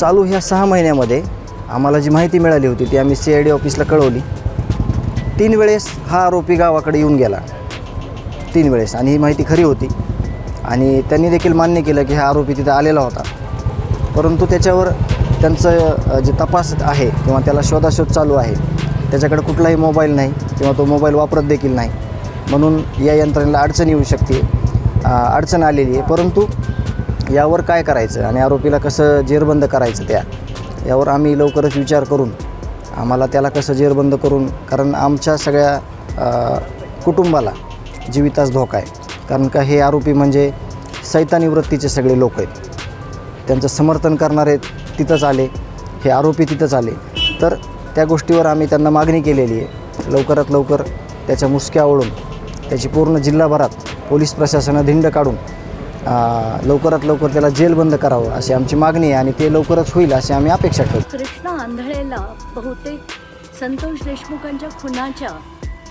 चालू ह्या 6 महिन्यामध्ये आम्हाला जी माहिती मिळाली होती ती आम्ही CID ऑफिसला कळवली. 3 वेळेस हा आरोपी गावाकडे येऊन गेला, 3 वेळेस, आणि ही माहिती खरी होती. आणि त्यांनी देखील मान्य केलं की हा आरोपी तिथं आलेला होता. परंतु त्याच्यावर त्यांचं जे तपास आहे किंवा त्याला शोधाशोध चालू आहे, त्याच्याकडे कुठलाही मोबाईल नाही किंवा तो मोबाईल वापरत देखील नाही. म्हणून या यंत्रणेला अडचण येऊ शकते, अडचण आलेली आहे. परंतु यावर काय करायचं आणि आरोपीला कसं जेरबंद करायचं यावर आम्ही लवकरच विचार करून आम्हाला त्याला कसं जेरबंद करून, कारण आमच्या सगळ्या कुटुंबाला जीवितास धोका आहे. कारण का हे आरोपी म्हणजे सैतानी वृत्तीचे सगळे लोक आहेत. त्यांचं समर्थन करणारे तिथंच आले, हे आरोपी तिथंच आले. तर त्या गोष्टीवर आम्ही त्यांना मागणी केलेली आहे. लवकरात लवकर त्याच्या मुसक्या ओढून त्याची पूर्ण जिल्हाभरात पोलीस प्रशासनानं धिंड काढून लवकरात लवकर त्याला जेलबंद करावं अशी आमची मागणी आहे आणि ते लवकरच होईल अशी आम्ही अपेक्षा ठेवतो. कृष्णा आंधळेला बहुतेक संतोष देशमुखांच्या खुनाच्या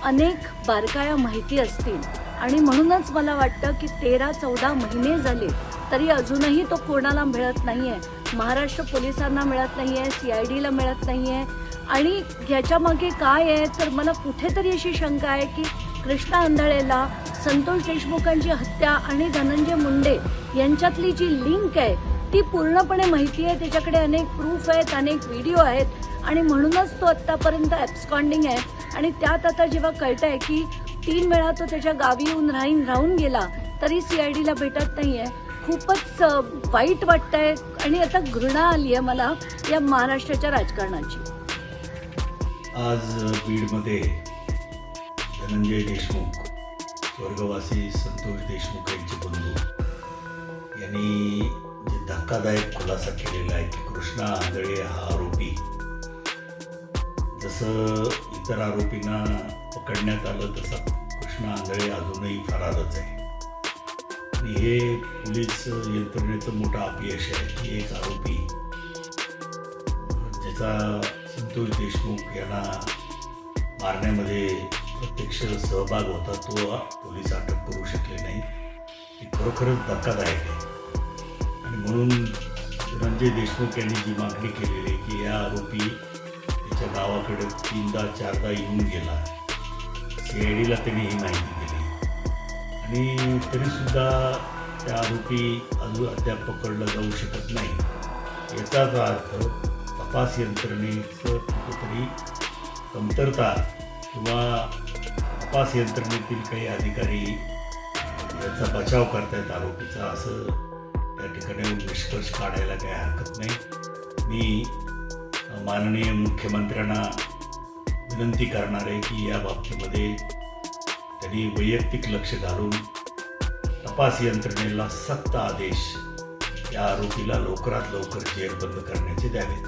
अनेक बारकाया माहिती असतील आणि म्हणूनच मला वाटतं की 13-14 महिने झाले तरी अजूनही तो कोणाला मिळत नाही आहे. महाराष्ट्र पोलिसांना मिळत नाही आहे, CIDला मिळत नाही आहे. आणि ह्याच्यामागे काय आहे तर मला कुठेतरी अशी शंका आहे की कृष्णा आंधळेला संतोष देशमुखांची हत्या आणि धनंजय मुंडे यांच्यातली जी लिंक आहे ती पूर्णपणे माहिती आहे. त्याच्याकडे अनेक प्रूफ आहेत, अनेक व्हिडिओ आहेत आणि म्हणूनच तो आत्तापर्यंत ॲब्स्कॉन्डिंग आहे. आणि त्यात आता जेव्हा कळत आहे की 3 वेळा तो त्याच्या गावी येऊन राहून गेला तरी CIDला भेटत नाही आहे, खूपच वाईट वाटतंय. आणि आता घृणा आली आहे मला या महाराष्ट्राच्या राजकारणाची. आज बीडमध्ये धनंजय देशमुख, स्वर्गवासी संतोष देशमुख यांचे बंधू यांनी जे धक्कादायक खुलासा केलेला आहे की कृष्णा आंधळे हा आरोपी, जसं इतर आरोपींना पकडण्यात आलं तसा कृष्णा आंधळे अजूनही फरारच आहे. आणि हे पोलीस यंत्रणेचं मोठं अपयश आहे की एक आरोपी ज्याचा संतोष देशमुख यांना मारण्यामध्ये प्रत्यक्ष सहभाग होता तो पोलीस अटक करू शकले नाही. हे खरोखरच धक्कादायक आहे. आणि म्हणून धनंजय देशमुख यांनी जी मागणी केलेली आहे की या आरोपी त्याच्या गावाकडे 3दा-4दा येऊन गेला, CIDला त्यांनी ही माहिती दिली आणि तरीसुद्धा त्या आरोपी अजून अद्याप पकडला जाऊ शकत नाही. याचाच अर्थ तपास यंत्रणेचं कुठेतरी कमतरता किंवा तपास यंत्रणेतील काही अधिकारी याचा बचाव करतायत आरोपीचा, असं त्या ठिकाणी निष्कर्ष काढायला काही हरकत नाही. मी माननीय मुख्यमंत्र्यांना विनंती करणार आहे की या बाबतीमध्ये त्यांनी वैयक्तिक लक्ष घालून तपास यंत्रणेला सक्त आदेश या आरोपीला लवकरात लवकर जेरबंद करण्याचे द्यावेत.